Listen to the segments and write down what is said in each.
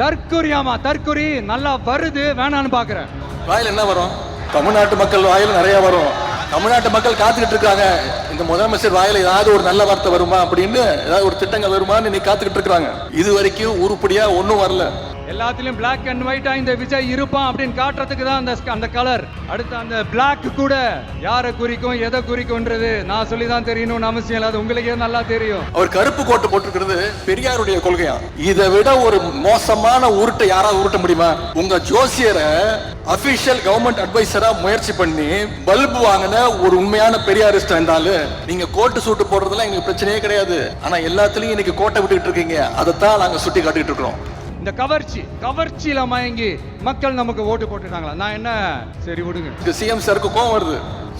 தற்குறியாமா தற்குறி நல்லா வருது வேணான்னு பாக்குறேன். வாயில் என்ன வரும்? தமிழ்நாட்டு மக்கள் வாயில் நிறைய வரும். தமிழ்நாட்டு மக்கள் காத்துக்கிட்டு இருக்காங்க, இந்த முதலமைச்சர் வாயில ஏதாவது ஒரு நல்ல வார்த்தை வருமா அப்படின்னு, ஏதாவது ஒரு திட்டங்கள் வருமான்னு நீ காத்துக்கிட்டு இருக்காங்க. இது வரைக்கும் உருப்படியா ஒன்னும் வரல. எல்லாத்திலும் பிளாக் அண்ட் ஒயிட்டா இந்த விஜய் இருப்பான் அப்படின்னு காட்டுறதுக்கு தான் அந்த கலர். அடுத்து அந்த பிளாக் கூட யாரை குறிக்கும் எதை குறிக்கும்ன்றது நான் சொல்லி தான் தெரியணும்னு அவசியம் இல்லை, அது உங்களுக்கே நல்லா தெரியும். அவர் கருப்பு கோட்டு போட்டிருக்கிறது பெரியாருடைய கொள்கையா? இதை விட ஒரு மோசமான உருட்டை யாராவது உருட்ட முடியுமா? உங்க ஜோசியரை அபிஷியல் கவர்மெண்ட் அட்வைசரா முயற்சி பண்ணி பல்பு வாங்கின ஒரு உண்மையான பெரியாரிஸ்ட் இருந்தாலும் நீங்க கோட்டு சூட்டு போடுறதுலாம் எங்களுக்கு பிரச்சனையே கிடையாது. ஆனா எல்லாத்துலயும் இன்னைக்கு கோட்டை விட்டுக்கிட்டு இருக்கீங்க, அதைத்தான் நாங்க சுட்டி காட்டிட்டு இருக்கிறோம். இந்த கவர்ச்சியில மயங்கி மக்கள் நமக்கு ஓட்டு போட்டுட்டாங்களா? நான் என்ன சரி விடுங்க. சிஎம் சாருக்கு கோவம் வருது.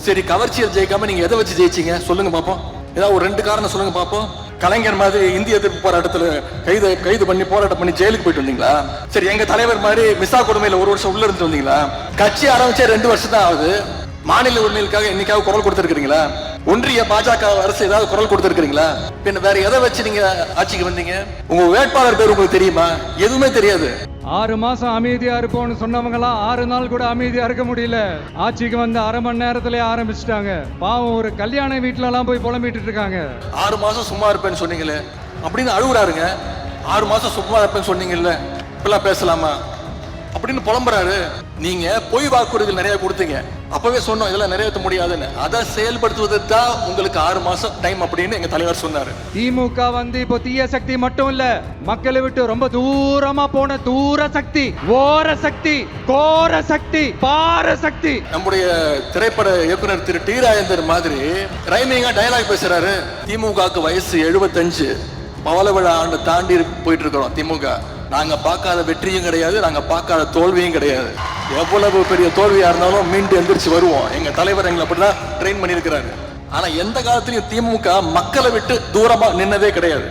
சரி, கவர்ச்சியில் ஜெயிக்காம நீங்க எதை வச்சு ஜெயிச்சீங்க சொல்லுங்க பாப்போம். ஏதாவது ஒரு 2 காரணம் சொல்லுங்க பாப்போம். கலைஞர் மாதிரி இந்திய எதிர்ப்பு போராட்டத்துல கைது பண்ணி போராட்டம் பண்ணி ஜெயிலுக்கு போயிட்டு வந்தீங்களா? சரி, எங்க தலைவர் மாதிரி மிசா கொடுமையில 1 வருஷம் உள்ள இருந்து வந்தீங்களா? கட்சி ஆரம்பிச்சே 2 வருஷம் தான் ஆகுது. மாநில உரிமைகளுக்காக என்னைக்காவது குரல் கொடுத்திருக்கீங்களா? ஒன்றிய பாஜக அரசு ஏதாவது குரல் கொடுத்திருக்கீங்களா? பின்ன வேற எதை வச்சு நீங்க ஆட்சிக்கு வந்தீங்க? உங்க வேட்பாளர் பேர் உங்களுக்கு தெரியுமா? எதுவுமே தெரியாது. 6 மாசம் அமைதியா இருப்போம்னு சொன்னவங்களா 6 நாள் கூட அமைதியா இருக்க முடியல. ஆட்சிக்கு வந்து 1/2 மணி நேரத்திலே ஆரம்பிச்சுட்டாங்க. பாவம், ஒரு கல்யாண வீட்டுல எல்லாம் போய் புலம்பிட்டு இருக்காங்க. 6 மாசம் சும்மா இருப்பேன்னு சொன்னீங்களே அப்படின்னு அழுகுறாருங்க. 6 மாசம் சும்மா இருப்பேன்னு சொன்னீங்கல்ல, இப்பெல்லாம் பேசலாமா அப்படின்னு புலம்புறாரு. நீங்க பொய் வாக்குறுதிகள் நிறைய கொடுத்தீங்க. அப்பவே சொன்னோம் இதெல்லாம் நிறைவேற்ற முடியாதுன்னு. அதை செயல்படுத்துவதற்கு தான் உங்களுக்கு 6 மாசம் டைம் அப்படின்னு எங்க தலைவர் சொன்னாரு. திமுக வந்து இப்போ தீய சக்தி மட்டும் இல்ல, மக்களை விட்டு ரொம்ப தூரமா போன தூர சக்தி, ஓர சக்தி, கோர சக்தி, பார சக்தி. நம்முடைய திரைப்பட இயக்குனர் திரு டி ராஜேந்தர் மாதிரி ரைமிங்கா டயலாக் பேசுறாரு. திமுகவுக்கு வயசு 75, பவள விழா ஆண்டு தாண்டி போயிட்டு இருக்கிறோம். திமுக நாங்க பார்க்காத வெற்றியும் கிடையாது, நாங்க பார்க்காத தோல்வியும் கிடையாது. எவ்வளவு பெரிய தோல்வியா இருந்தாலும் மீண்டு எந்திரிச்சு வருவோம். எங்க தலைவர் எங்களை அப்படிதான் ட்ரெயின் பண்ணியிருக்கிறாரு. ஆனா எந்த காலத்திலையும் திமுக மக்களை விட்டு தூரமா நின்னதே கிடையாது.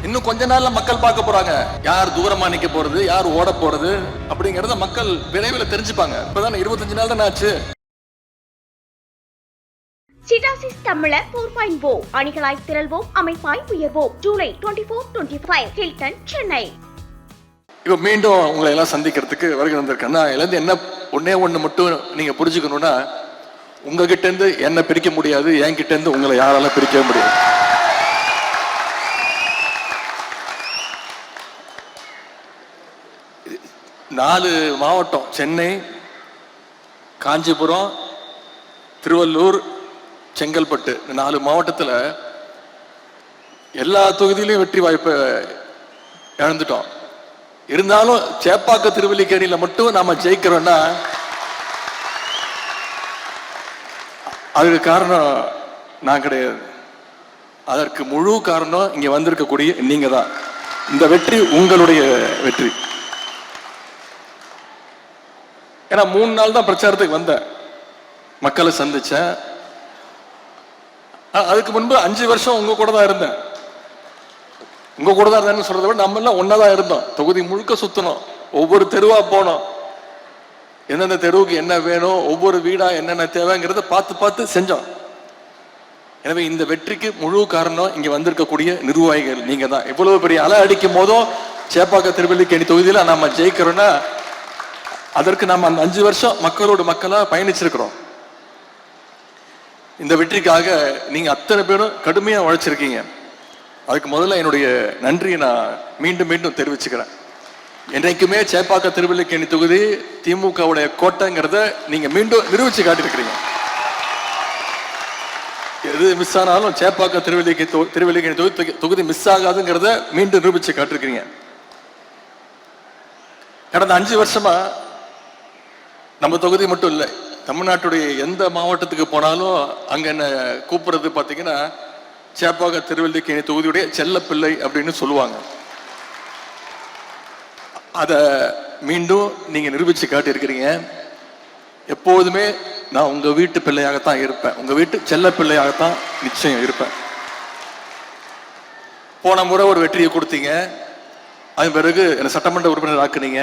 இன்னும் கொஞ்ச நாள்ல மக்கள் பார்க்க போறாங்க, யார் தூரமா நிக்க போறது, யார் ஓட போறது அப்படிங்கறத மக்கள் விரைவில் தெரிஞ்சுப்பாங்க. இப்பதான் 25 நாள் தான் ஆச்சு. சிட்டாசிஸ் தமிழர் 4.0 அணிகளாய் திரள்வோம், அமைப்பாய் உயர்வோம். ஜூலை 24-25 ஹில்டன், சென்னை. இப்ப மீண்டும் உங்களை எல்லாம் சந்திக்கிறதுக்கு வருகை வந்திருக்கேன். இதுல என்ன ஒண்ணு மட்டும் நீங்க புரிஞ்சுக்கணும்னா, உங்ககிட்ட இருந்து என்ன பிரிக்க முடியாது, என்கிட்ட இருந்து உங்களை யாரால பிரிக்க முடியாது. நாலு மாவட்டம், சென்னை, காஞ்சிபுரம், திருவள்ளூர், செங்கல்பட்டு, 4 மாவட்டத்தில் எல்லா தொகுதியிலையும் வெற்றி வாய்ப்பை இழந்துட்டோம். இருந்தாலும் சேப்பாக்க திருவல்லிக்கேணியில மட்டும் நாம ஜெயிக்கிறோம்னா அதுக்கு காரணம் நான் கிடையாது. அதற்கு முழு காரணம் இங்க வந்திருக்கக்கூடிய நீங்க தான். இந்த வெற்றி உங்களுடைய வெற்றி. ஏன்னா 3 நாள் தான் பிரச்சாரத்துக்கு வந்தேன், மக்களை சந்திச்சேன். அதுக்கு முன்பு 5 வருஷம் உங்க கூட தான் இருந்தேன். உங்க கூட தான் இருந்தேன்னு சொல்றதை விட நம்ம எல்லாம் ஒன்னதான் இருந்தோம். தொகுதி முழுக்க சுத்தணும், ஒவ்வொரு தெருவா போனோம், எந்தெந்த தெருவுக்கு என்ன வேணும், ஒவ்வொரு வீடா என்னென்ன தேவைங்கிறத பார்த்து செஞ்சோம். எனவே இந்த வெற்றிக்கு முழு காரணம் இங்க வந்திருக்கக்கூடிய நிர்வாகிகள் நீங்க தான். இவ்வளவு பெரிய அலை அடிக்கும் போதும் சேப்பாக்க திருவல்லிக்கேணி தொகுதியில நாம ஜெயிக்கிறோம்னா அதற்கு நாம அந்த 5 வருஷம் மக்களோட மக்களா பயணிச்சிருக்கிறோம். இந்த வெற்றிக்காக நீங்க அத்தனை பேரும் கடுமையா உழைச்சிருக்கீங்க. அதுக்கு முதல்ல என்னுடைய நன்றியை நான் மீண்டும் தெரிவிச்சுக்கிறேன். என்றைக்குமே சேப்பாக்க திருவல்லிக்கேணி தொகுதி திமுகவுடைய கோட்டைங்கிறத நீங்க மீண்டும் நிரூபிச்சு காட்டியிருக்கிறீங்க. எது மிஸ் ஆனாலும் சேப்பாக்க திருவல்லிக்கேணி தொகுதி மிஸ் ஆகாதுங்கிறத மீண்டும் நிரூபிச்சு காட்டிருக்கிறீங்க. கடந்த 5 வருஷமா நம்ம தொகுதி மட்டும் இல்லை, தமிழ்நாட்டுடைய எந்த மாவட்டத்துக்கு போனாலும் அங்க என்ன கூப்பிடுறது பார்த்தீங்கன்னா சேப்பாக்க திருவல்லிக்கேணி தொகுதியுடைய செல்ல பிள்ளை அப்படின்னு சொல்லுவாங்க. அத மீண்டும் நீங்க நிரூபிச்சு காட்டி இருக்கிறீங்க. எப்போதுமே நான் உங்க வீட்டு பிள்ளையாகத்தான் இருப்பேன், உங்க வீட்டு செல்ல பிள்ளையாகத்தான் நிச்சயம் இருப்பேன். போன முறை ஒரு வெற்றியை கொடுத்தீங்க, அதன் பிறகு என்னை சட்டமன்ற உறுப்பினர் ஆக்குனீங்க.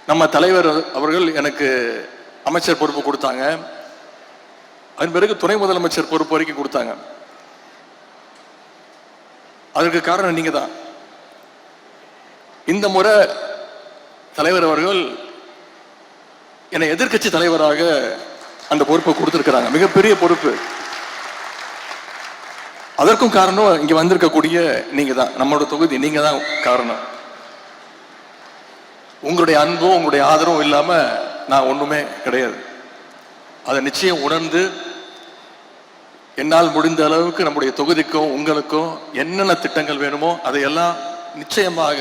நம்ம தலைவர் அவர்கள் எனக்கு அமைச்சர் பொறுப்பு கொடுத்தாங்க, அதன் பிறகு துணை முதலமைச்சர் பொறுப்பு வரைக்கும் கொடுத்தாங்க. அதற்கு காரணம் நீங்க தான். இந்த முறை தலைவர் அவர்கள் என்னை எதிர்க்கட்சி தலைவராக அந்த பொறுப்பை கொடுத்திருக்கிறாங்க. மிகப்பெரிய பொறுப்பு. அதற்கும் காரணம் இங்க வந்திருக்கக்கூடிய நீங்க தான், நம்மளோட தொகுதி நீங்க தான் காரணம். உங்களுடைய அன்பும் உங்களுடைய ஆதரவும் இல்லாம நான் ஒண்ணுமே கிடையாது. அதை நிச்சயம் உணர்ந்து என்னால் முடிந்த அளவுக்கு நம்முடைய தொகுதிக்கும் உங்களுக்கும் என்னென்ன திட்டங்கள் வேணுமோ அதையெல்லாம் நிச்சயமாக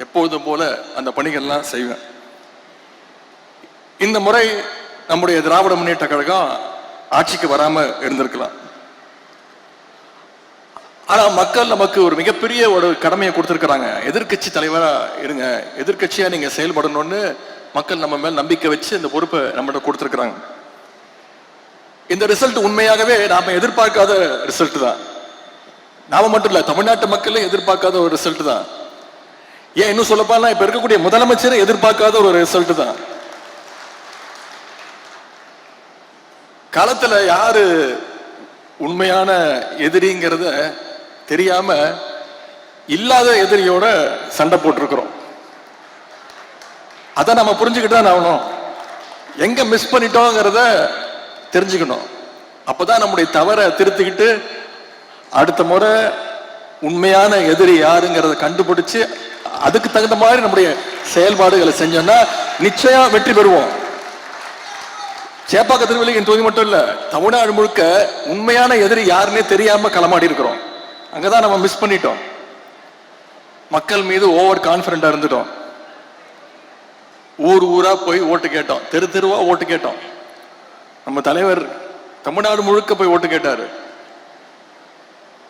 எப்போதும் போல அந்த பணிகள்லாம் செய்வேன். இந்த முறை நம்முடைய திராவிட முன்னேற்ற கழகம் ஆட்சிக்கு வராம இருந்திருக்கலாம். ஆனா மக்கள் நமக்கு ஒரு மிகப்பெரிய ஒரு கடமையை கொடுத்திருக்கிறாங்க. எதிர்கட்சி தலைவரா இருங்க, எதிர்கட்சியா நீங்க செயல்படணும்னு மக்கள் நம்ம மேல் நம்பிக்கை வச்சு இந்த பொறுப்பை நம்மகிட்ட கொடுத்திருக்கிறாங்க. இந்த ரிசல்ட் உண்மையாகவே நாம எதிர்பார்க்காத ரிசல்ட் தான். நாம மட்டும் இல்ல, தமிழ்நாட்டு மக்களே எதிர்பார்க்காத ஒரு ரிசல்ட் தான். ஏன் இன்னும் சொல்லப்போனா இப்ப இருக்கக்கூடிய முதலமைச்சரை எதிர்பார்க்காத ஒரு ரிசல்ட் தான். களத்துல யாரு உண்மையான எதிரிங்கிறத தெரியாம இல்லாத எதிரியோட சண்டை போட்டிருக்கிறோம். அதை நம்ம புரிஞ்சுக்கிட்டு தான் ஆகணும். எங்க மிஸ் பண்ணிட்டோங்கிறத தெரிஞ்சுக்கணும். அப்பதான் நம்முடைய தவறை திருத்திக்கிட்டு அடுத்த முறை உண்மையான எதிரி யாருங்கிறத கண்டுபிடிச்சு அதுக்கு தகுந்த மாதிரி நம்முடைய செயல்பாடுகளை செஞ்சோம்னா நிச்சயம் வெற்றி பெறுவோம். சேப்பாக்க திருவள்ளியின் தொகுதி மட்டும் இல்ல, தமிழ்நாடு முழுக்க உண்மையான எதிரி யாருன்னே தெரியாம களமாடி இருக்கிறோம். அங்கதான் நம்ம மிஸ் பண்ணிட்டோம். மக்கள் மீது ஓவர் கான்பிடண்டா இருந்துட்டோம். ஊர் ஊரா போய் ஓட்டு கேட்டோம், தெரு தெருவா ஓட்டு கேட்டோம். நம்ம தலைவர் தமிழ்நாடு முழுக்க போய் ஓட்டு கேட்டாரு.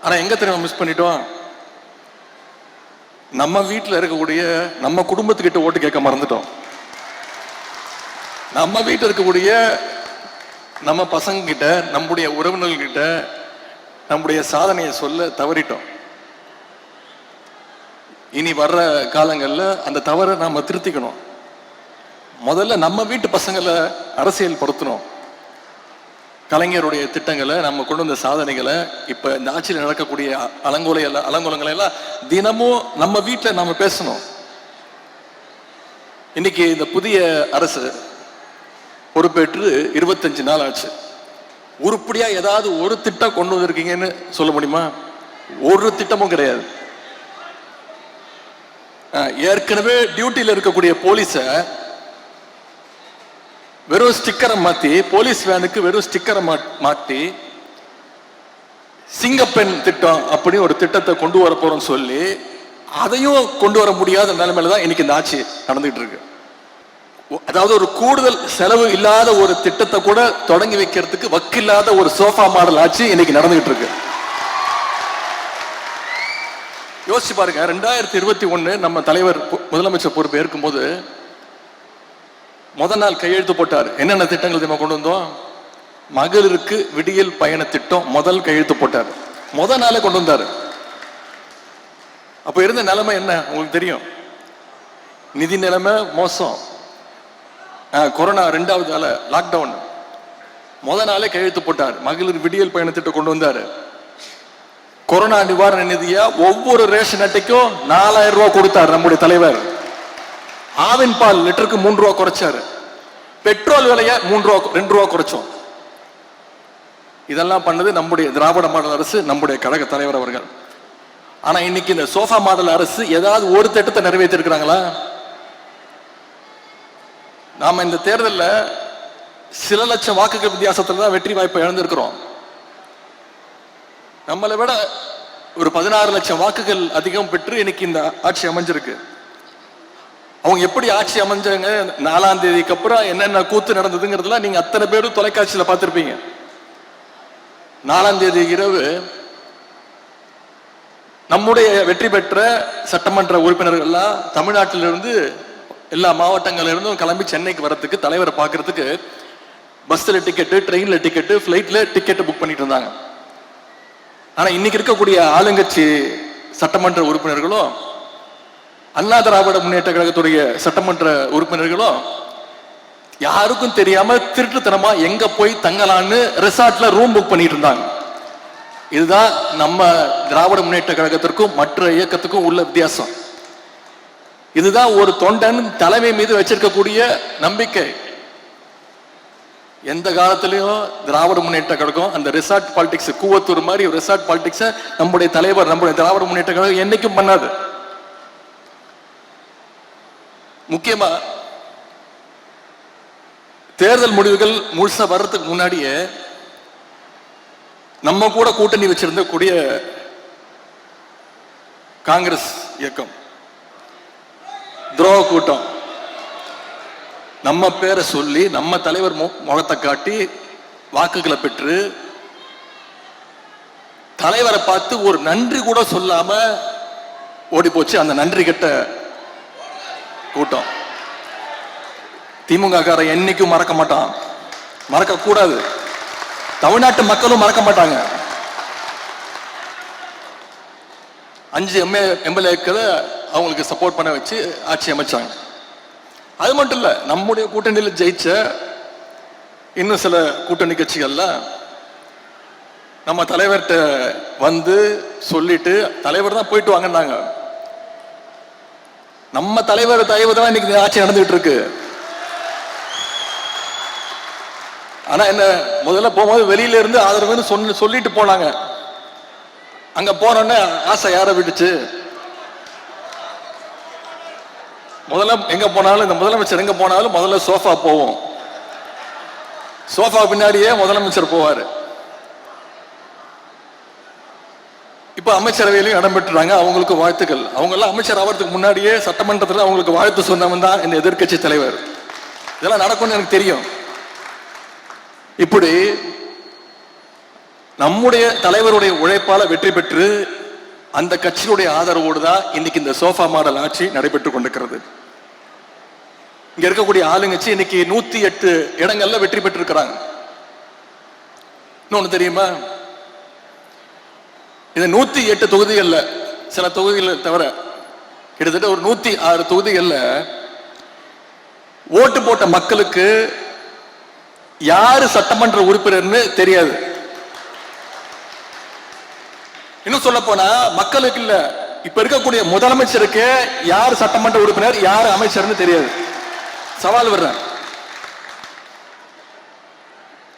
ஆனா எங்க தெரியும் மிஸ் பண்ணிட்டோம்? நம்ம வீட்டுல இருக்கக்கூடிய நம்ம குடும்பத்துக்கிட்ட ஓட்டு கேட்க மறந்துட்டோம். நம்ம வீட்டில் இருக்கக்கூடிய நம்ம பசங்க கிட்ட, நம்முடைய உறவினர்கள் கிட்ட நம்முடைய சாதனையை சொல்ல தவறிட்டோம். இனி வர்ற காலங்கள்ல அந்த தவறை நாம திருத்திக்கணும். முதல்ல நம்ம வீட்டு பசங்களை அரசியல் படுத்தணும். கலைஞருடைய திட்டங்களை, நம்ம கொண்டு வந்த சாதனைகளை, இப்ப இந்த ஆட்சியில் நடக்கக்கூடிய அலங்கோலங்களை எல்லாம் தினமும் நம்ம வீட்டில் நாம பேசணும். இன்னைக்கு இந்த புதிய அரசு பொறுப்பேற்று 25 நாள் ஆச்சு. உருப்படியா ஏதாவது ஒரு திட்டம் கொண்டு வந்திருக்கீங்கன்னு சொல்ல முடியுமா? ஒரு திட்டமும் கிடையாது. ஏற்கனவே டியூட்டியில் இருக்கக்கூடிய போலீஸ வெறும் ஸ்டிக்கரை மாத்தி, போலீஸ் வேனுக்கு வெறும் ஸ்டிக்கரை மாட்டி சிங்கப்பெண் திட்டம் அப்படி ஒரு திட்டத்தை கொண்டு வர போறோம்னு சொல்லி அதையும் கொண்டு வர முடியாத நிலைமையில தான் இன்னைக்கு இந்த ஆட்சி நடந்துகிட்டு இருக்கு. அதாவது ஒரு கூடுதல் செலவு இல்லாத ஒரு திட்டத்தை கூட தொடங்கி வைக்கிறதுக்கு வக்கில்லாத ஒரு சோஃபா மாடல் ஆட்சி இன்னைக்கு நடந்துகிட்டு இருக்கு. யோசிச்சு பாருங்க, 2021 நம்ம தலைவர் முதலமைச்சர் பொறுப்பு ஏற்கும்போது முதல் நாள் கையெழுத்து போட்டார். என்னென்ன திட்டங்கள் நம்ம கொண்டு வந்தோம்? மகளிருக்கு விடியல் பயண திட்டம் முதல் கையெழுத்து போட்டார். முதல் நாளே கொண்டு வந்தாரு. அப்ப இருந்த நிலைமை என்ன உங்களுக்கு தெரியும். நிதி நிலைமை மோசம். கொரோனா 2வது நாள் லாக்டவுன். முதல் நாளே கையெழுத்து போட்டார். மகளிர் விடியல் பயண திட்டம் கொண்டு வந்தாரு. கொரோனா நிவாரண நிதியா ஒவ்வொரு ரேஷன் அட்டைக்கும் 4000 ரூபாய் கொடுத்தார் நம்முடைய தலைவர். ஆவின் பால் லிட்டருக்கு 3 ரூபாய் குறைச்சாரு. பெட்ரோல் விலைய 2 ரூபாய் குறைச்சோம். இதெல்லாம் பண்ணது நம்முடைய திராவிட மாடல் அரசு, நம்முடைய கழக தலைவர் அவர்கள். ஆனா இன்னைக்கு இந்த சோஃபா மாடல் அரசு ஏதாவது ஒரு திட்டத்தை நிறைவேற்றி இருக்கிறாங்களா? நாம இந்த தேர்தலில் சில லட்சம் வாக்குகள் வித்தியாசத்துல தான் வெற்றி வாய்ப்பை இழந்திருக்கிறோம். நம்மளை விட ஒரு 16 லட்சம் வாக்குகள் அதிகம் பெற்று இன்னைக்கு இந்த ஆட்சி அமைஞ்சிருக்கு. அவங்க எப்படி ஆட்சி அமைஞ்சாங்க, 4ஆம் தேதிக்கு அப்புறம் என்னென்ன கூத்து நடந்ததுங்கிறதுலாம் நீங்க அத்தனை பேரும் தொலைக்காட்சியில பார்த்திருப்பீங்க. 4ஆம் தேதி இரவு நம்முடைய வெற்றி பெற்ற சட்டமன்ற உறுப்பினர்கள்லாம் தமிழ்நாட்டிலிருந்து எல்லா மாவட்டங்கள்ல இருந்தும் கிளம்பி சென்னைக்கு வரத்துக்கு, தலைவரை பார்க்கறதுக்கு பஸ்ல டிக்கெட்டு, ட்ரெயின்ல டிக்கெட்டு, ஃபிளைட்ல டிக்கெட்டு புக் பண்ணிட்டு இருந்தாங்க. ஆனா இன்னைக்கு இருக்கக்கூடிய ஆளுங்கட்சி சட்டமன்ற உறுப்பினர்களும் அண்ணா திராவிட முன்னேற்ற கழகத்துடைய சட்டமன்ற உறுப்பினர்களும் யாருக்கும் தெரியாம திருட்டுத்தனமா எங்க போய் தங்கலான்னு ரிசார்ட்ல ரூம் புக் பண்ணிட்டு இருந்தாங்க. இதுதான் நம்ம திராவிட முன்னேற்ற கழகத்திற்கும் மற்ற இயக்கத்துக்கும் உள்ள வித்தியாசம். இதுதான் ஒரு தொண்டன் தலைமை மீது வச்சிருக்கக்கூடிய நம்பிக்கை. எந்த காலத்திலையும் திராவிட முன்னேற்ற கழகம் அந்த ரிசார்ட் பாலிடிக்ஸ், கூவத்தூர் மாதிரி ஒரு ரிசார்ட் பாலிடிக்ஸ் நம்முடைய தலைவர், நம்முடைய திராவிட முன்னேற்ற கழகம் என்னைக்கும் பண்ணாது. முக்கியமா தேர்தல் முடிவுகள் முழுசா வர்றதுக்கு முன்னாடியே நம்ம கூட கூட்டணி வச்சிருந்த கூடிய காங்கிரஸ் இயக்கம் துரோக கூட்டம் நம்ம பேரை சொல்லி நம்ம தலைவர் முகத்தை காட்டி வாக்குகளை பெற்று தலைவரை பார்த்து ஒரு நன்றி கூட சொல்லாம ஓடி போச்சு. அந்த நன்றி கெட்ட கூட்டம் திமுக காரன் என்னைக்கும் மறக்க மாட்டான், மறக்க கூடாது. தமிழ்நாட்டு மக்களும் மறக்க மாட்டாங்க. 5 எம்எல்ஏக்களை அவங்களுக்கு சப்போர்ட் பண்ண வச்சு ஆட்சி அமைச்சாங்க. அது மட்டும் இல்ல, நம்முடைய கூட்டணியில் ஜெயிச்ச இன்னும் சில கூட்டணி கட்சிகள்ல நம்ம தலைவர்கிட்ட வந்து சொல்லிட்டு தலைவர் தான் போயிட்டு வாங்கினாங்க. நம்ம தலைவர் தயவு தான் இன்னைக்கு ஆட்சி நடந்துகிட்டு இருக்கு. ஆனா என்ன, முதல்ல போகும்போது வெளியில இருந்து ஆதரவுன்னு சொல்லிட்டு போனாங்க. அங்க போனோன்னு ஆசை யார விட்டுச்சு. முதல்ல எங்க போனாலும், இந்த முதலமைச்சர் எங்க போனாலும் முதல்ல சோஃபா போவோம். சோஃபா பின்னாடியே முதலமைச்சர் போவாரு. இப்ப அமைச்சரவையிலையும் இடம் பெற்றுறாங்க. அவங்களுக்கு வாழ்த்துக்கள். அவங்க எல்லாம் அமைச்சர் ஆகிறதுக்கு முன்னாடியே சட்டமன்றத்தில் அவங்களுக்கு வாழ்த்து சொன்னவன் தான் இந்த எதிர்கட்சி தலைவர். இதெல்லாம் நடக்கும்னு எனக்கு தெரியும். இப்படி நம்முடைய தலைவருடைய உழைப்பால வெற்றி பெற்று அந்த கட்சியுடைய ஆதரவோடு தான் இன்னைக்கு இந்த சோஃபா மாடல் ஆட்சி நடைபெற்றுக் கொண்டிருக்கிறது. இங்க இருக்கக்கூடிய ஆளுங்கட்சி இன்னைக்கு 108 இடங்கள்ல வெற்றி பெற்றிருக்கிறாங்க. இன்னொன்னு தெரியுமா, இந்த 108 தொகுதிகள்ல சில தொகுதிகள் தவிர கிட்டத்தட்ட ஒரு 106 தொகுதிகள்ல ஓட்டு போட்ட மக்களுக்கு யாரு சட்டமன்ற உறுப்பினர்னு தெரியாது. இன்னும் சொல்ல போனா மக்களுக்கு இல்ல, இப்ப இருக்கக்கூடிய முதலமைச்சருக்கு யார் சட்டமன்ற உறுப்பினர் யார் அமைச்சர்னு தெரியாது. சவால் வர்றேன்.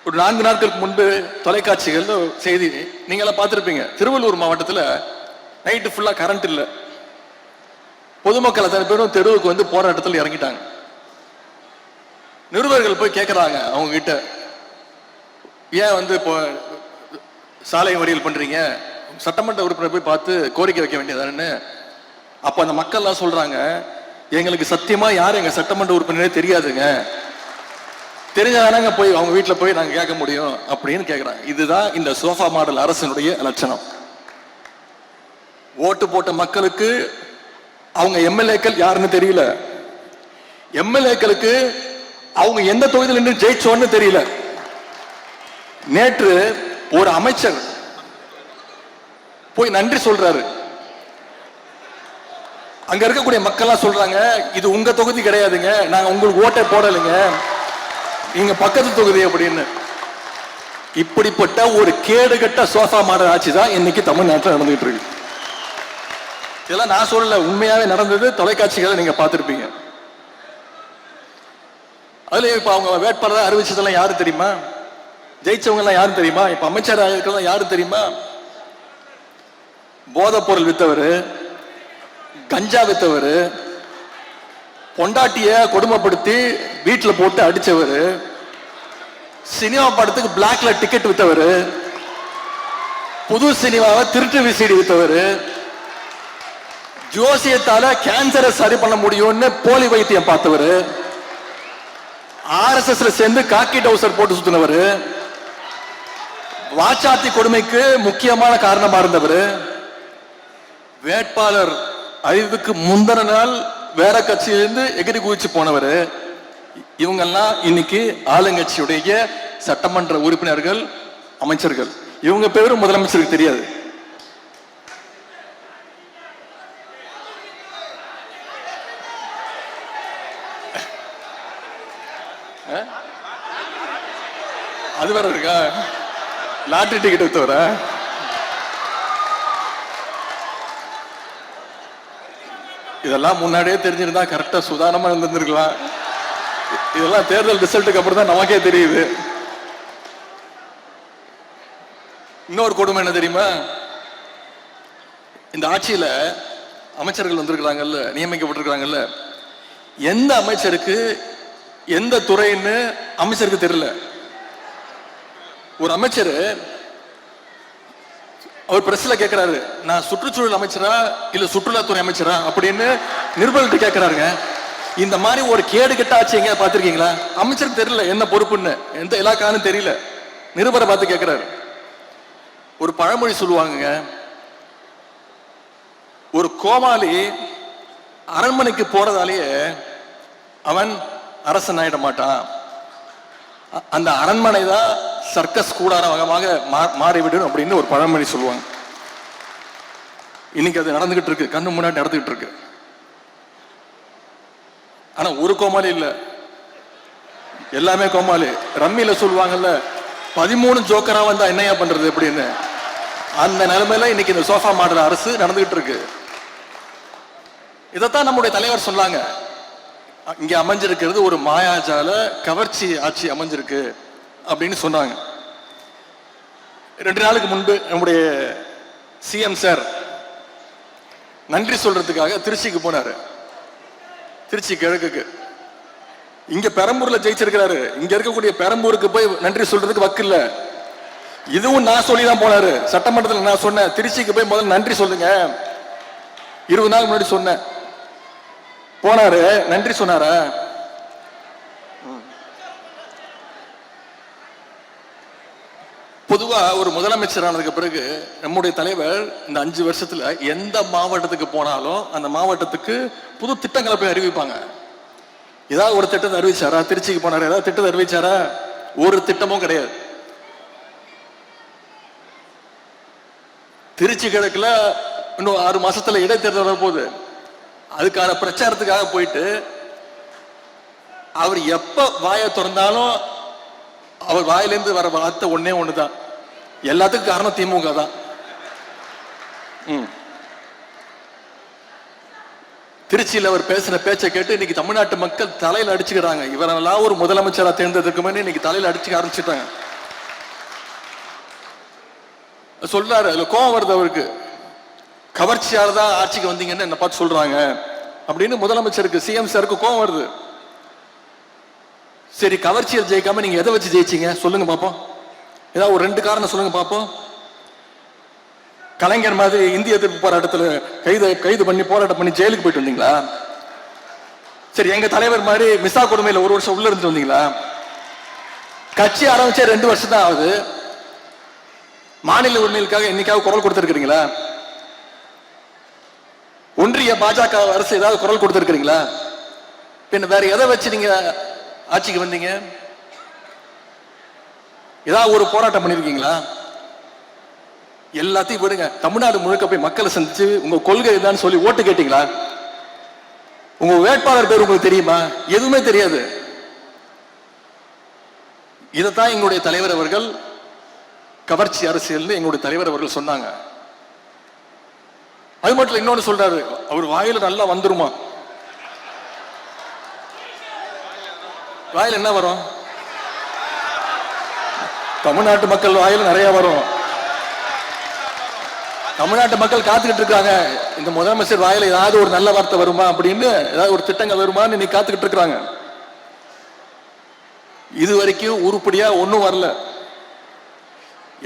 ஒரு 4 நாட்களுக்கு முன்பு தொலைக்காட்சிகள் செய்தி நீங்க எல்லாம் பார்த்திருப்பீங்க. திருவள்ளூர் மாவட்டத்தில் நைட்டு ஃபுல்லா கரண்ட் இல்லை. பொதுமக்கள் அத்தனை பேரும் தெருவுக்கு வந்து போராட்டத்தில் இறங்கிட்டாங்க. நிருபர்கள் போய் கேட்கறாங்க அவங்க கிட்ட, ஏன் வந்து இப்போ சாலை மறியல் பண்றீங்க, சட்டமன்ற உறுப்பினர் போய் பார்த்து கோரிக்கை வைக்க வேண்டியதானு. அப்ப அந்த மக்கள் எல்லாம் சொல்றாங்க, எங்களுக்கு சத்தியமா யாரும் எங்க சட்டமன்ற உறுப்பினரே தெரியாதுங்க, தெரிஞ்சாதானங்க போய் அவங்க வீட்டுல போய் நாங்க கேட்க முடியும் அப்படின்னு கேட்கறாங்க. இதுதான் இந்த சோஃபா மாடல் அரசினுடைய லட்சணம். ஓட்டு போட்ட மக்களுக்கு அவங்க எம்எல்ஏக்கள் யாருன்னு தெரியல, எம்எல்ஏக்களுக்கு அவங்க எந்த தொகுதியில் நின்று ஜெயிச்சோன்னு தெரியல. நேற்று ஒரு அமைச்சர் போய் நன்றி சொல்றாரு. அங்க இருக்கக்கூடிய மக்கள் சொல்றாங்க, இது உங்க தொகுதி கிடையாதுங்க, நாங்க உங்களுக்கு ஓட்டை போடலைங்க, நீங்க பக்கத்து தொகுதி அப்படின்னு. இப்படிப்பட்ட ஒரு கேடுகட்ட சோஃபா மாடல் ஆட்சி தான் இன்னைக்கு தமிழ்நாட்டில் நடந்துகிட்டு இருக்கு. இதெல்லாம் நான் சொல்லல, உண்மையாவே நடந்தது. தொலைக்காட்சிகளை நீங்க பார்த்திருப்பீங்க. அதுல இப்ப அவங்க வேட்பாளர் அறிவிச்சதெல்லாம் யாரு தெரியுமா, ஜெயிச்சவங்க எல்லாம் யாரும் தெரியுமா, இப்ப அமைச்சர் இருக்கிறதெல்லாம் யாரு தெரியுமா, போதைப் பொருள் வித்தவர், கஞ்சா வித்தவர், பொண்டாட்டிய கொடுமைப்படுத்தி வீட்டுல போட்டு அடிச்சவர், சினிமா படத்துக்கு பிளாக்ல டிக்கெட் வித்தவர், புது சினிமாவை திருட்டு விசிடி வித்தவர், ஜோசியத்தால கேன்சரை சரி பண்ண முடியும்னு போலி வைத்தியம் பார்த்தவர், RSS சேர்ந்து காக்கி டவுசர் போட்டு சுத்தினவர், வாச்சாத்தி கொடுமைக்கு முக்கியமான காரணமா இருந்தவர், வேட்பாளர் அறிவுக்கு முந்தின நாள் வேற கட்சியிலிருந்து எகிரி குதிச்சு போனவர். இவங்கெல்லாம் இன்னைக்கு ஆளுங்கட்சியுடைய சட்டமன்ற உறுப்பினர்கள், அமைச்சர்கள். இவங்க பேரும் முதலமைச்சருக்கு தெரியாது. அது வேற இருக்கா, லாட்டரி டிக்கெட் வித்தவர. இதெல்லாம் முன்னாடியே தெரிஞ்சிருந்தா கரெக்டா சுதாரணமா இருந்திருக்கலாம். இதெல்லாம் தேர்தல் ரிசல்ட்டுக்கு அப்புறம் தான் நமக்கே தெரியுது. இன்னொரு கொடுமை என்ன தெரியுமா? இந்த ஆட்சியில அமைச்சர்கள் வந்திருக்கிறாங்கல்ல, நியமிக்கப்பட்டிருக்கிறாங்கல்ல, எந்த அமைச்சருக்கு எந்த துறைன்னு அமைச்சருக்கு தெரியல. ஒரு அமைச்சர் அவர் பிரஸ்ல கேட்கிறாரு, நான் சுற்றுச்சூழல் அமைச்சரா இல்ல சுற்றுலாத்துறை அமைச்சரா அப்படின்னு நிருபர்கிட்ட கேட்கிறாருங்க. இந்த மாதிரி ஒரு கேடு கெட்ட ஆட்சி எங்க பாத்திருக்கீங்களா? அமைச்சருக்கு தெரியல என்ன பொறுப்புன்னு, எந்த இலாக்கான்னு தெரியல. நிருபரை பார்த்து கேட்கிறாரு. ஒரு பழமொழி சொல்லுவாங்க, ஒரு கோமாளி அரண்மனைக்கு போறதாலேயே அவன் அரசன் ஆயிட மாட்டான், அந்த அரண்மனை தான் சர்க்கஸ் கூடாரமாக மாறிவிடும் அப்படின்னு ஒரு பழமொழி சொல்லுவாங்க. இன்னைக்கு அது நடந்துகிட்டு இருக்கு, கண்ணு முன்னாடி நடந்துகிட்டு இருக்கு. ஆனா ஒரு கோமாளி இல்ல, எல்லாமே கோமாளி. ரம்மியில சொல்லுவாங்கல்ல, 13 ஜோக்கரா வந்தா என்னையா பண்றது அப்படின்னு, அந்த நிலைமையில இன்னைக்கு இந்த சோஃபா மாடல் அரசு நடந்துகிட்டு இருக்கு. இதைத்தான் நம்முடைய தலைவர் சொன்னாங்க, இங்க அமைஞ்சிருக்கிறது ஒரு மாயாஜால கவர்ச்சி ஆட்சி அமைஞ்சிருக்கு அப்படின்னு சொன்னாங்க. 2 நாளுக்கு முன்பு நம்முடைய சிஎம் சார் நன்றி சொல்றதுக்காக திருச்சிக்கு போனாரு. திருச்சி கிழக்குக்கு. இங்க பெரம்பூர்ல ஜெயிச்சிருக்கிறாரு, இங்க இருக்கக்கூடிய பெரம்பூருக்கு போய் நன்றி சொல்றதுக்கு வக்கு இல்ல. இதுவும் நான் சொல்லிதான் போனாரு. சட்டமன்றத்தில் நான் சொன்னேன், திருச்சிக்கு போய் முதல்ல நன்றி சொல்லுங்க, 20 நாள் முன்னாடி சொன்னேன். போனாரு, நன்றி சொன்னாரா? பொதுவா ஒரு முதலமைச்சர் ஆனதுக்கு பிறகு நம்முடைய தலைவர் இந்த 5 வருஷத்துல எந்த மாவட்டத்துக்கு போனாலும் அந்த மாவட்டத்துக்கு புது திட்டங்களை போய் அறிவிப்பாங்க. ஏதாவது ஒரு திட்டத்தை அறிவிச்சாரா? திருச்சிக்கு போனாரு, ஏதாவது திட்டத்தை அறிவிச்சாரா? ஒரு திட்டமும் கிடையாது. திருச்சி கிழக்குல இன்னும் 6 மாசத்துல இடைத்தேர்தல் வரப்போகுது. அதுக்கான பிரச்சாரத்துக்காக போயிட்டு அவர் எப்ப வாயை திறந்தாலும் அவர் வாயிலிருந்து வர வார்த்தை ஒன்னே ஒண்ணுதான், எல்லாத்துக்கும் காரணம் திமுக தான். திருச்சியில் அவர் பேசுற பேச்சை கேட்டு இன்னைக்கு தமிழ்நாட்டு மக்கள் தலையில அடிச்சுக்கிறாங்க. இவரெல்லாம் ஒரு முதலமைச்சரா தேர்ந்ததுக்கு இன்னைக்கு தலையில அடிச்சுக்க ஆரம்பிச்சுட்டாங்க. சொல்றாரு, அதுல கோவம் வருது அவருக்கு. கவர்ச்சியால தான் ஆட்சிக்கு வந்தீங்கன்னு என்ன பார்த்து சொல்றாங்க அப்படின்னு முதலமைச்சருக்கு, சிஎம் சாருக்கு கோவம் வருது. சரி, கவர்ச்சியில் ஜெயிக்காம நீங்க எதை வச்சு ஜெயிச்சீங்க சொல்லுங்க பாப்போம். ஏதாவது ஒரு 2 காரணம் சொல்லுங்க பாப்போம். கலைஞர் மாதிரி இந்திய எதிர்ப்பு போராட்டத்தில் கைது பண்ணி போராட்டம் பண்ணி ஜெயிலுக்கு போயிட்டு வந்தீங்களா? சரி, எங்க தலைவர் மாதிரி மிசா கொடுமையில 1 வருஷம் உள்ள இருந்து வந்தீங்களா? கட்சி ஆரம்பிச்சே 2 வருஷம் தான் ஆகுது. மாநில உரிமைகளுக்காக என்னைக்காவது குரல் கொடுத்திருக்கிறீங்களா? ஒன்றிய பாஜக அரசு ஏதாவது குரல் கொடுத்திருக்கிறீங்களா? பின்ன வேற எதை வச்சு நீங்க ஆட்சிக்கு வந்தீங்க? ஏதாவது ஒரு போராட்டம் பண்ணிருக்கீங்களா? எல்லாத்தையும் விடுங்க, தமிழ்நாடு முழுக்க போய் மக்களை சந்திச்சு உங்க கொள்கை தான் சொல்லி ஓட்டு கேட்டீங்களா? உங்க வேட்பாளர் பேர் உங்களுக்கு தெரியுமா? எதுவுமே தெரியாது. இதைத்தான் எங்களுடைய தலைவர் அவர்கள் கவர்ச்சி அரசியல் எங்களுடைய தலைவர் அவர்கள் சொன்னாங்க. அது மட்டும் இன்னொன்னு சொல்றாரு, அவர் வாயில நல்லா வந்துருமா? வாயில என்ன வரும்? தமிழ்நாட்டு மக்கள் வாயில நிறைய வரும். தமிழ்நாட்டு மக்கள் காத்துக்கிட்டு இருக்காங்க, இந்த முதலமைச்சர் வாயில ஏதாவது ஒரு நல்ல வார்த்தை வருமா அப்படின்னு, ஏதாவது ஒரு திட்டங்கள் வருமானு நீ காத்துக்கிட்டு இருக்காங்க. இது வரைக்கும் உருப்படியா ஒன்னும் வரல.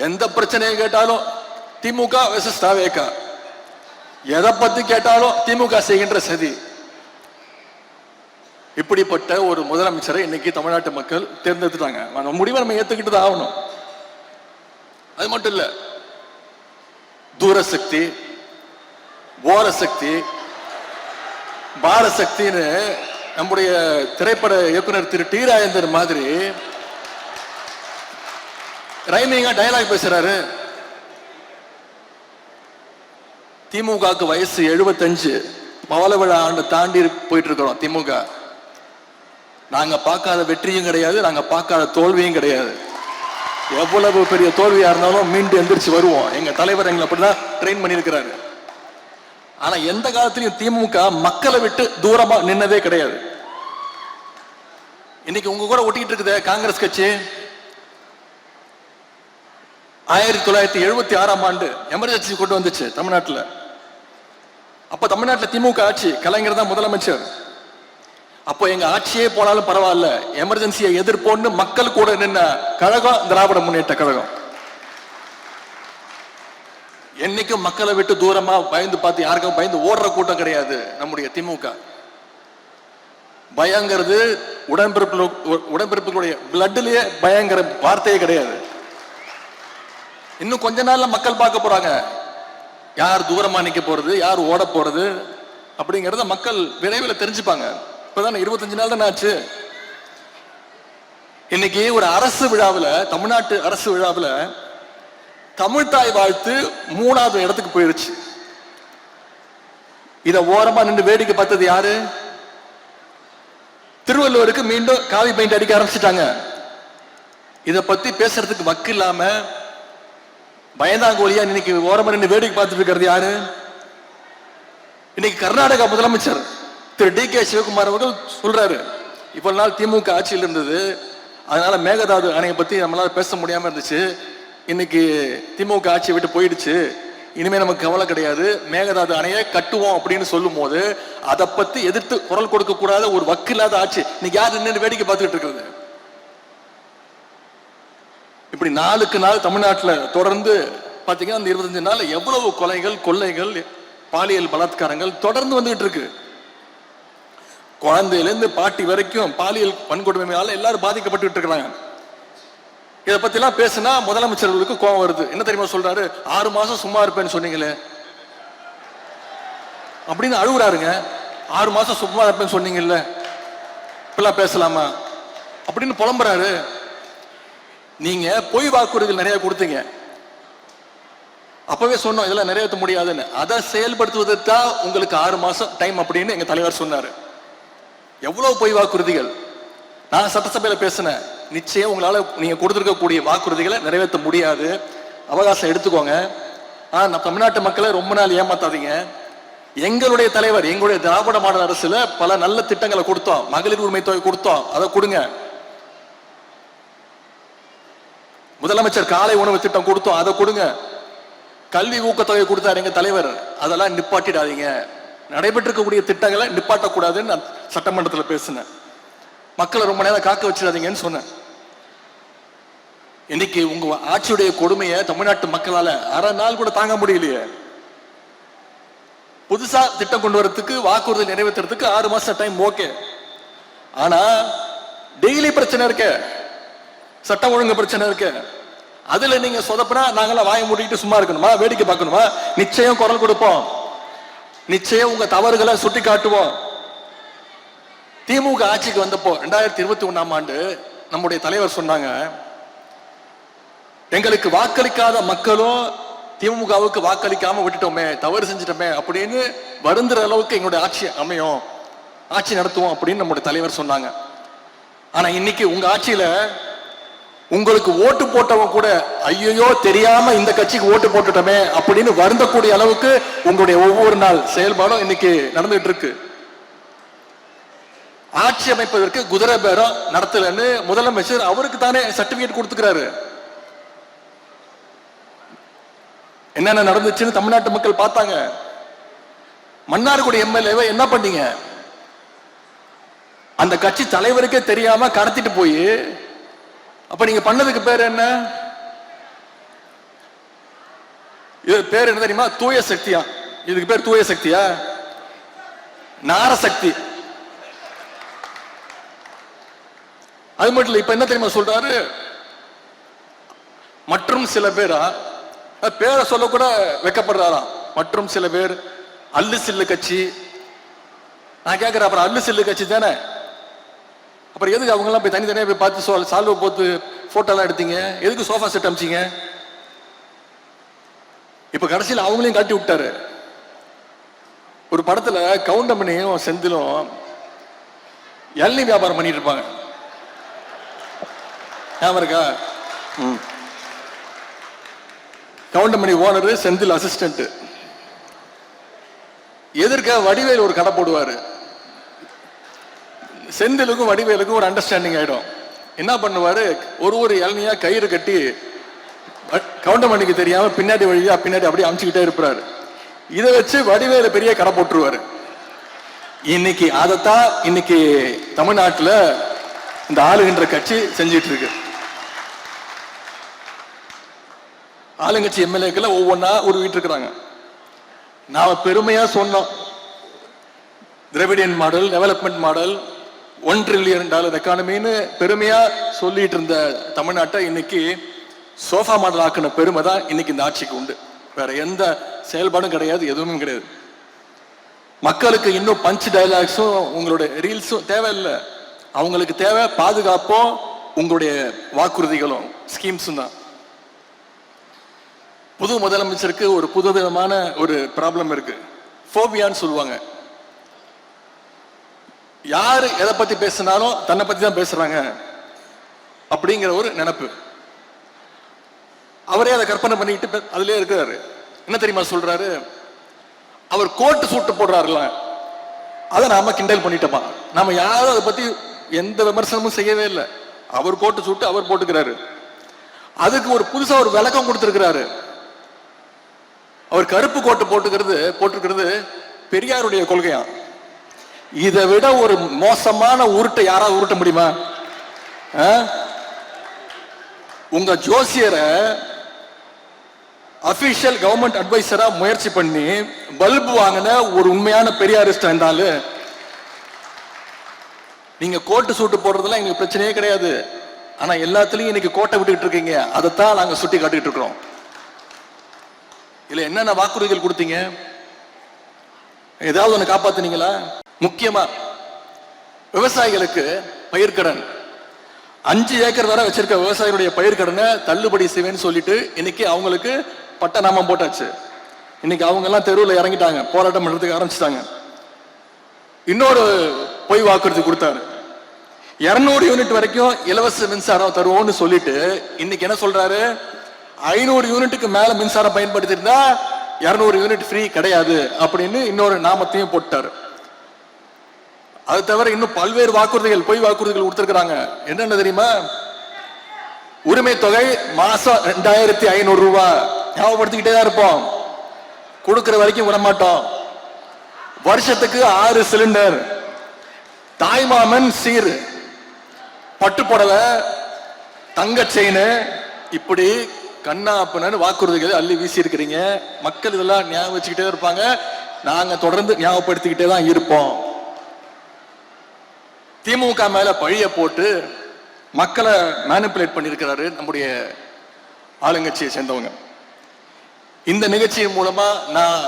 எந்த பிரச்சனையை கேட்டாலும் திமுக வெர்சஸ் தாவேகா, எதை பத்தி கேட்டாலும் திமுக செய்கின்ற சதி. இப்படிப்பட்ட ஒரு முதலமைச்சரை இன்னைக்கு தமிழ்நாட்டு மக்கள் தேர்ந்தெடுத்துட்டாங்க. அந்த முடிவை நம்ம ஏத்துக்கிட்டு தான் ஆகணும். அது மட்டும் இல்ல, தூரசக்தி, ஓரசக்தி, பாரசக்தின்னு நம்முடைய திரைப்பட இயக்குனர் திரு டி ராஜேந்தர் மாதிரி ரைமிங்கா டயலாக் பேசுறாரு. திமுகவுக்கு வயசு 75, பவள விழா ஆண்டு தாண்டி போயிட்டு இருக்கிறோம். திமுக நாங்க பார்க்காத வெற்றியும் கிடையாது, நாங்க பார்க்காத தோல்வியும் கிடையாது. எவ்வளவு பெரிய தோல்வியா இருந்தாலும் மீண்டு எந்திரிச்சு வருவோம். எங்க தலைவர் எங்களை அப்படிதான் ட்ரெயின் பண்ணியிருக்கிறாரு. ஆனா எந்த காலத்திலையும் திமுக மக்களை விட்டு தூரமா நின்னதே கிடையாது. இன்னைக்கு உங்க கூட ஒட்டிக்கிட்டு இருக்குது காங்கிரஸ் கட்சி. 1976 எமர்ஜென்சி கொண்டு வந்துச்சு தமிழ்நாட்டில். அப்ப தமிழ்நாட்டில் திமுக ஆட்சி, கலைஞர் தான் முதலமைச்சர். அப்போ எங்க ஆட்சியே போனாலும் பரவாயில்ல, எமர்ஜென்சியை எதிர்ப்போன்னு மக்கள் கூட நின்ன கழகம் திராவிட முன்னேற்ற கழகம். என்னைக்கும் மக்களை விட்டு தூரமா பயந்து பார்த்து யாருக்கும் பயந்து ஓடுற கூட்டம் கிடையாது நம்முடைய திமுக. பயங்கிறது உடன்பிறப்புகளுடைய பிளட்லயே பயங்கர வார்த்தையே கிடையாது. இன்னும் கொஞ்ச நாள்ல மக்கள் பார்க்க போறாங்க யார் தூரமா நிக்க போறது, யார் ஓட போறது அப்படிங்கறத மக்கள் விரைவில் தெரிஞ்சுப்பாங்க. இப்பதான் 25 நாள் தான் ஆச்சு. இன்னைக்கு ஒரு அரசு விழாவில், தமிழ்நாட்டு அரசு விழாவில் தமிழ்தாய் வாழ்த்து 3வது இடத்துக்கு போயிருச்சு. இத ஓரமா நின்று வேடிக்கை பார்த்தது யாரு? திருவள்ளுவருக்கு மீண்டும் காவி பெயிண்ட் அடிக்க ஆரம்பிச்சுட்டாங்க. இத பத்தி பேசுறதுக்கு வக்கு இல்லாம பயந்தாங்கோலியா இன்னைக்கு ஓரமா நின்று வேடிக்கை பார்த்துட்டு இருக்கிறது யாரு? இன்னைக்கு கர்நாடகா முதலமைச்சர் திரு டி.கே. சிவகுமார் அவர்கள் சொல்றாரு, இவ்வளவு நாள் திமுக ஆட்சியில் இருந்தது, அதனால மேகதாது அணையை பத்தி நம்மளால பேச முடியாம இருந்துச்சு. இன்னைக்கு திமுக ஆட்சியை விட்டு போயிடுச்சு, இனிமே நமக்கு கவலை கிடையாது, மேகதாது அணையை கட்டுவோம் அப்படின்னு சொல்லும் போது அதை பத்தி எதிர்த்து குரல் கொடுக்க கூடாத ஒரு வக்கு இல்லாத ஆட்சி இன்னைக்கு யார் நின்று வேடிக்கை பார்த்துக்கிட்டு இருக்கிறது? இப்படி நாளுக்கு நாள் தமிழ்நாட்டில் தொடர்ந்து பாத்தீங்கன்னா அந்த 25 நாள் எவ்வளவு கொலைகள், கொள்ளைகள், பாலியல் பலாத்காரங்கள் தொடர்ந்து வந்துகிட்டு இருக்கு. குழந்தையிலிருந்து பாட்டி வரைக்கும் பாலியல் வன்கொடுமையால எல்லாரும் பாதிக்கப்பட்டு இருக்கிறாங்க. இதை பத்தி எல்லாம் பேசினா முதலமைச்சர்களுக்கு கோபம் வருது. என்ன தெரியுமா சொல்றாரு? 6 மாசம் சும்மா இருப்பேன்னு சொன்னீங்களே அப்படின்னு அழுகுறாருங்க. 6 மாசம் சும்மா இருப்பேன்னு சொன்னீங்கல்ல, இப்பெல்லாம் பேசலாமா அப்படின்னு புலம்புறாரு. நீங்க பொய் வாக்குறுதிகள் நிறைய கொடுத்தீங்க, அப்பவே சொன்னோம் இதெல்லாம் நிறைவேற்ற முடியாதுன்னு. அதை செயல்படுத்துவதற்கு தான் உங்களுக்கு 6 மாசம் டைம் அப்படின்னு எங்க தலைவர் சொன்னாரு. எவ்வளவு பொய் வாக்குறுதிகள்! நான் சட்டசபையில பேசினேன், நிச்சயம் உங்களால நீங்க கொடுத்திருக்கக்கூடிய வாக்குறுதிகளை நிறைவேற்ற முடியாது, அவகாசம் எடுத்துக்கோங்க. ஆனா தமிழ்நாட்டு மக்களை ரொம்ப நாள் ஏமாத்தாதீங்க. எங்களுடைய தலைவர், எங்களுடைய திராவிட மாடல் அரசுல பல நல்ல திட்டங்களை கொடுத்தோம், மகளிர் உரிமை தொகை கொடுத்தோம், அதை கொடுங்க. முதலமைச்சர் காலை உணவு திட்டம் கொடுத்தோம், அதை கொடுங்க. கல்வி ஊக்கத்தொகை கொடுத்தாரு எங்க தலைவர், அதெல்லாம் நிப்பாட்டிடாதீங்க. நடைபெற்றிருக்கக்கூடிய திட்டங்களை நிப்பாட்டக்கூடாதுன்னு நான் சட்டமன்றத்தில் பேசினேன். மக்களை ரொம்ப நேரம் காக்க வச்சிடாதீங்கன்னு சொன்னேன். இன்னைக்கு உங்க ஆட்சியுடைய கொடுமையை தமிழ்நாட்டு மக்களால அரை நாள் கூட தாங்க முடியலையே. புதுசா திட்டம் கொண்டு வரதுக்கு, வாக்குறுதி நிறைவேற்றுறதுக்கு 6 மாசம் டைம் ஓகே. ஆனா டெய்லி பிரச்சனை இருக்கு, சட்டம் ஒழுங்கு பிரச்சனை இருக்கு. அதுல நீங்க சொதப்பினா நாங்களாம் வாயை மூடிட்டு சும்மா இருக்கணுமா, வேடிக்கை பார்க்கணுமா? நிச்சயம் குரல் கொடுப்போம், நிச்சயம் உங்க தவறுகளை சுட்டி காட்டுவோம். திமுக ஆட்சிக்கு வந்தப்போ 2021 நம்முடைய தலைவர் சொன்னாங்க, எங்களுக்கு வாக்களிக்காத மக்களும் திமுகவுக்கு வாக்களிக்காம விட்டுட்டோமே, தவறு செஞ்சிட்டோமே அப்படின்னு வருந்துற அளவுக்கு எங்களுடைய ஆட்சி அமையும், ஆட்சி நடத்துவோம் அப்படின்னு நம்முடைய தலைவர் சொன்னாங்க. ஆனா இன்னைக்கு உங்க ஆட்சியில உங்களுக்கு ஓட்டு போட்டவங்க கூட ஐயோ தெரியாம இந்த கட்சிக்கு ஓட்டு போட்டுட்டோமே அப்படின்னு வருந்தக்கூடிய அளவுக்கு உங்களுடைய ஒவ்வொரு நாள் செயல்பாடும் இன்னைக்கு நடந்துட்டு இருக்கு. ஆட்சி அமைப்பதற்கு குதிரை பேரம் நடத்தலன்னு முதலமைச்சர் அவருக்கு தானே சர்டிபிகேட் கொடுத்துக்கிறாரு. என்னென்ன நடந்துச்சுன்னு தமிழ்நாட்டு மக்கள் பார்த்தாங்க. மன்னார்குடி எம்எல்ஏவை என்ன பண்ணீங்க? அந்த கட்சி தலைவருக்கே தெரியாம கடத்திட்டு போய், அப்ப நீங்க பண்ணதுக்கு பேர் என்ன? இது பேர் என்ன தெரியுமா? தூய சக்தியா. இதுக்கு பேர் தூய சக்தியா? நாரசக்தி. அது மட்டும் இல்ல, இப்ப என்ன தெரியுமா சொல்றாரு? மற்றும் சில பேரா, பேரை சொல்ல கூட வெக்கப்படுறாராம். மற்றும் சில பேர் அல்லு சில்லு கட்சி. நான் கேட்கிறேன், அப்புறம் அல்லு சில்லு கட்சி தானே, அப்புறம் எதுக்கு அவங்க எல்லாம் போய் தனித்தனியா போய் பார்த்து சால்வ போட்டு போட்டோ எல்லாம் எடுத்தீங்க? எதுக்கு சோஃபா செட் அமிச்சிங்க? இப்ப கடைசியில் அவங்களையும் காட்டி விட்டாரு. ஒரு படத்துல கவுண்டமணியும் செந்திலும் எல்லை வியாபாரம் பண்ணிட்டு இருப்பாங்க, ஞாபகம் இருக்கா? Goundamani owner, Senthil assistant. எதிர்க்க வடிவேல் ஒரு கடை போடுவாரு. செந்திலுக்கும் வடிவேலுக்கும் ஒரு அண்டர்ஸ்டாண்டிங் ஆயிடும். என்ன பண்ணுவாரு, ஒரு இளநியா கயிறு கட்டி கவுண்டமணிக்கு தெரியாம பின்னாடி வழியா பின்னாடி அப்படியே அமுச்சுக்கிட்டே இருப்பாரு. இதை வச்சு வடிவேலு பெரிய கடை போட்டுருவாரு. இன்னைக்கு அதைத்தான் இன்னைக்கு தமிழ்நாட்டுல இந்த ஆளுகின்ற கட்சி செஞ்சிட்டு இருக்கு. ஆளுங்கட்சி எம்எல்ஏக்கள் ஒவ்வொன்னா உருவிட்டு இருக்கிறாங்க. நாம பெருமையா சொன்னோம், Dravidian model, development model, $1 trillion எக்கானமின்னு பெருமையா சொல்லிட்டு இருந்த தமிழ்நாட்டை இன்னைக்கு சோஃபா மாடல் ஆக்கின பெருமை தான் இன்னைக்கு இந்த ஆட்சிக்கு உண்டு. வேற எந்த செயல்பாடும் கிடையாது, எதுவுமே கிடையாது. மக்களுக்கு இன்னும் பஞ்ச் டயலாக்ஸும் உங்களுடைய ரீல்ஸும் தேவையில்லை. அவங்களுக்கு தேவை பாதுகாப்பும் உங்களுடைய வாக்குறுதிகளும் ஸ்கீம்ஸும் தான். புது முதலமைச்சருக்கு ஒரு புதுவிதமான ஒரு ப்ராப்ளம் இருக்கு, ஃபோபியான்னு சொல்லுவாங்க. யாரு எதை பத்தி பேசினாலும் தன்னை பத்தி தான் பேசுறாங்க அப்படிங்கிற ஒரு நினைப்பு. அவரே அதை கற்பனை பண்ணிட்டு அதுலயே இருக்கிறாரு. என்ன தெரியுமா சொல்றாரு, அவர் கோட்டு சூட்டு போடுறாருல, அதை நாம கிண்டல் பண்ணிட்டோமா. நாம யாரும் அதை பத்தி எந்த விமர்சனமும் செய்யவே இல்லை. அவர் கோட்டு சூட்டு அவர் போட்டுக்கிறாரு. அதுக்கு ஒரு புதுசா ஒரு விளக்கம் கொடுத்திருக்கிறாரு. அவர் கருப்பு கோட்டு போட்டுக்கிறது பெரியாருடைய கொள்கையா. இதை விட ஒரு மோசமான உருட்டை யாராவது உருட்ட முடியுமா? உங்க ஜோசியரை அபிஷியல் கவர்மெண்ட் அட்வைசரா முயற்சி பண்ணி பல்பு வாங்கின ஒரு உண்மையான பெரியாரிஸ்ட் இருந்தாலும் நீங்க கோட்டு சூட்டு போடுறதுலாம் எங்களுக்கு பிரச்சனையே கிடையாது. ஆனா எல்லாத்துலயும் இன்னைக்கு கோட்டை விட்டுக்கிட்டு இருக்கீங்க. அதைத்தான் நாங்க சுட்டி காட்டிட்டு இருக்கிறோம். இல்ல என்னென்ன வாக்குறுதிகள் கொடுத்தீங்க? ஏதாவது ஒண்ணு காப்பாத்துனீங்களா? முக்கியமா விவசாயிகளுக்கு பயிர்க்கடன் 5 ஏக்கர் வரை வச்சிருக்க விவசாயிகளுடைய பயிர்க்கடனை தள்ளுபடி செய்வேன்னு சொல்லிட்டு இன்னைக்கு அவங்களுக்கு பட்ட நாமம் போட்டாச்சு. இன்னைக்கு அவங்க எல்லாம் தெருவில் இறங்கிட்டாங்க, போராட்டம் பண்றதுக்கு ஆரம்பிச்சிட்டாங்க. இன்னொரு பொய் வாக்குறுதி கொடுத்தாரு, 200 யூனிட் வரைக்கும் இலவச மின்சாரம் தருவோம்னு சொல்லிட்டு இன்னைக்கு என்ன சொல்றாரு, 500 யூனிட்டுக்கு மேல மின்சாரம் பயன்படுத்தி இருந்தா 200 யூனிட் ஃப்ரீ கிடையாது அப்படின்னு இன்னொரு நாமத்தையும் போட்டாரு. அது தவிர இன்னும் பல்வேறு வாக்குறுதிகள், பொய் வாக்குறுதிகள் கொடுத்திருக்கிறாங்க. என்னென்ன தெரியுமா? உரிமை தொகை மாசம் 2500 ரூபாய், ஞாபகப்படுத்திக்கிட்டே தான் இருப்போம், கொடுக்கிற வரைக்கும் விட மாட்டோம். வருஷத்துக்கு 6 சிலிண்டர், தாய்மாமன் சீர், பட்டு புடவை, தங்க செயின், இப்படி கண்ணாப்பன்னு வாக்குறுதிகள் அள்ளி வீசி இருக்கிறீங்க. மக்கள் இதெல்லாம் ஞாபகம் வச்சுக்கிட்டே இருப்பாங்க. நாங்க தொடர்ந்து ஞாபகப்படுத்திக்கிட்டே தான் இருப்போம். திமுக மேல பழிய போட்டு மக்களை மேனிபுலேட் பண்ணியிருக்கிறாரு நம்முடைய ஆளுங்கட்சியை சேர்ந்தவங்க. இந்த நிகழ்ச்சியின் மூலமா நான்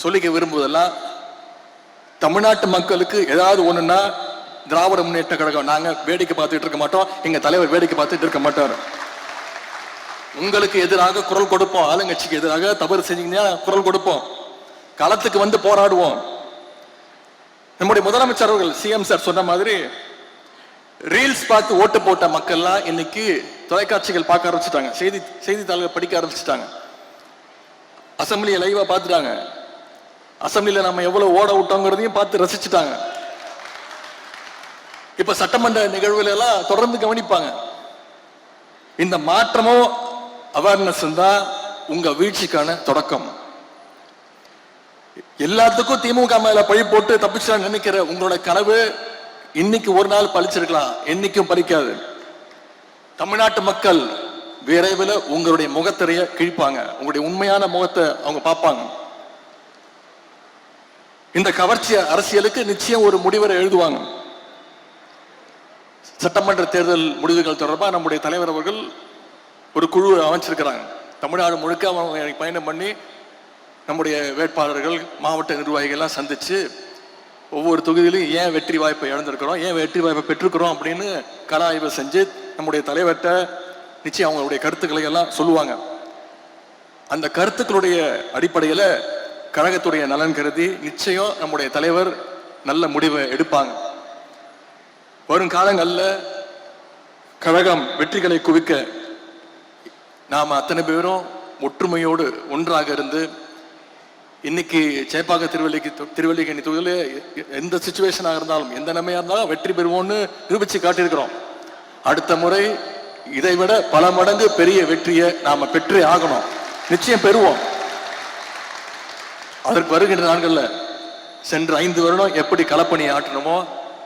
சொல்லிக்க விரும்புவதெல்லாம், தமிழ்நாட்டு மக்களுக்கு ஏதாவது ஒண்ணுன்னா திராவிட முன்னேற்ற கழகம் நாங்க வேடிக்கை பார்த்துட்டு இருக்க மாட்டோம், எங்க தலைவர் வேடிக்கை பார்த்துட்டு இருக்க மாட்டார். உங்களுக்கு எதிராக குரல் கொடுப்போம், ஆளுங்கட்சிக்கு எதிராக தவறு செஞ்சீங்கன்னா குரல் கொடுப்போம், களத்துக்கு வந்து போராடுவோம். நம்முடைய முதலமைச்சர் அவர்கள் சிஎம் சார் சொன்ன மாதிரி ரீல்ஸ் பார்த்து ஓட்டு போட்ட மக்கள்லாம் இன்னைக்கு தொலைக்காட்சிகள் பார்க்க ஆரம்பிச்சுட்டாங்க, செய்தித்தாள்கள் படிக்க ஆரம்பிச்சுட்டாங்க, அசம்பிளியை லைவா பார்த்துட்டாங்க, அசம்பிளியில நம்ம எவ்வளவு ஓட விட்டோங்கிறதையும் பார்த்து ரசிச்சுட்டாங்க. இப்ப சட்டமன்ற நிகழ்வுல எல்லாம் தொடர்ந்து கவனிப்பாங்க. இந்த மாற்றமும் அவேர்னஸ் தான் உங்க வீழ்ச்சிக்கான தொடக்கம். எல்லாத்துக்கும் திமுக மேல பழி போட்டு தப்பிச்சு நினைக்கிற உங்களோட கனவு இன்னைக்கு ஒரு நாள் பழிச்சிருக்கலாம், என்னைக்கும் பழிக்காது. தமிழ்நாட்டு மக்கள் விரைவில் உங்களுடைய முகத்திரைய கிழிப்பாங்க, உங்களுடைய உண்மையான முகத்தை அவங்க பார்ப்பாங்க. இந்த கவர்ச்சி அரசியலுக்கு நிச்சயம் ஒரு முடிவரை எழுதுவாங்க. சட்டமன்ற தேர்தல் முடிவுகள் தொடர்பாக நம்முடைய தலைவர் அவர்கள் ஒரு குழு அமைச்சிருக்கிறாங்க. தமிழ்நாடு முழுக்க அவங்க பயணம் பண்ணி நம்முடைய வேட்பாளர்கள், மாவட்ட நிர்வாகிகள்லாம் சந்திச்சு ஒவ்வொரு தொகுதியிலும் ஏன் வெற்றி வாய்ப்பை இழந்திருக்கிறோம், ஏன் வெற்றி வாய்ப்பை பெற்றிருக்கிறோம் அப்படின்னு கள ஆய்வு செஞ்சு நம்முடைய தலைவர்கிட்ட நிச்சயம் அவங்களுடைய கருத்துக்களை எல்லாம் சொல்லுவாங்க. அந்த கருத்துக்களுடைய அடிப்படையில் கழகத்துடைய நலன் கருதி நிச்சயம் நம்முடைய தலைவர் நல்ல முடிவை எடுப்பாங்க. வரும் காலங்களில் கழகம் வெற்றிகளை குவிக்க நாம அத்தனை பேரும் ஒற்றுமையோடு ஒன்றாக இருந்து இன்னைக்கு சேப்பாக்க திருவல்லிக்கேணி தொகுதியில எந்த சிச்சுவேஷனாக இருந்தாலும் எந்த நிலைமையா இருந்தாலும் வெற்றி பெறுவோம்னு நிரூபிச்சு காட்டியிருக்கிறோம். அடுத்த முறை இதை விட பல மடங்கு பெரிய வெற்றியை நாம பெற்றே ஆகணும். நிச்சயம் பெறுவோம். அதற்கு வருகின்ற நாட்கள்ல சென்ற 5 வருடம் எப்படி களப்பணி ஆற்றணுமோ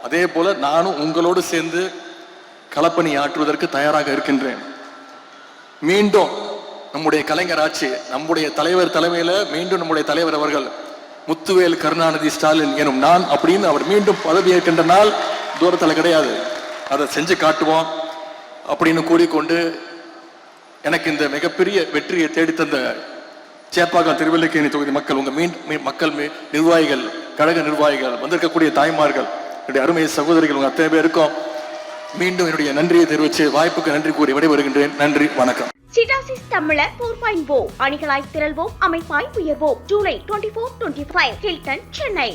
அதே போல நானும் உங்களோடு சேர்ந்து களப்பணி ஆற்றுவதற்கு தயாராக இருக்கின்றேன். மீண்டும் நம்முடைய கலைஞர் ஆட்சி, நம்முடைய தலைவர் தலைமையில மீண்டும் நம்முடைய தலைவர் அவர்கள் முத்துவேல் கருணாநிதி ஸ்டாலின் எனும் நான் அப்படின்னு அவர் மீண்டும் பதவி ஏற்கின்ற நாள் தூரத்தில் கிடையாது. அதை செஞ்சு காட்டுவோம் அப்படின்னு கூறிக்கொண்டு எனக்கு இந்த மிகப்பெரிய வெற்றியை தேடித்தந்த சேப்பாக்கம் திருவல்லிக்கேணி தொகுதி மக்கள், உங்க மக்கள் நிர்வாகிகள், கழக நிர்வாகிகள், வந்திருக்கக்கூடிய தாய்மார்கள், என்னுடைய அருமை சகோதரிகள், உங்க அத்தனை பேருக்கும் மீண்டும் என்னுடைய நன்றியை தெரிவித்து வாய்ப்புக்கு நன்றி கூறி விடைபெறுகின்றேன். நன்றி, வணக்கம். சிடாசிஸ் தமிழர் 4.0 அணிகளாய் திரள்வோம், அமைப்பாய் உயர்வோம். ஜூலை 24-25 ஹில்டன், சென்னை.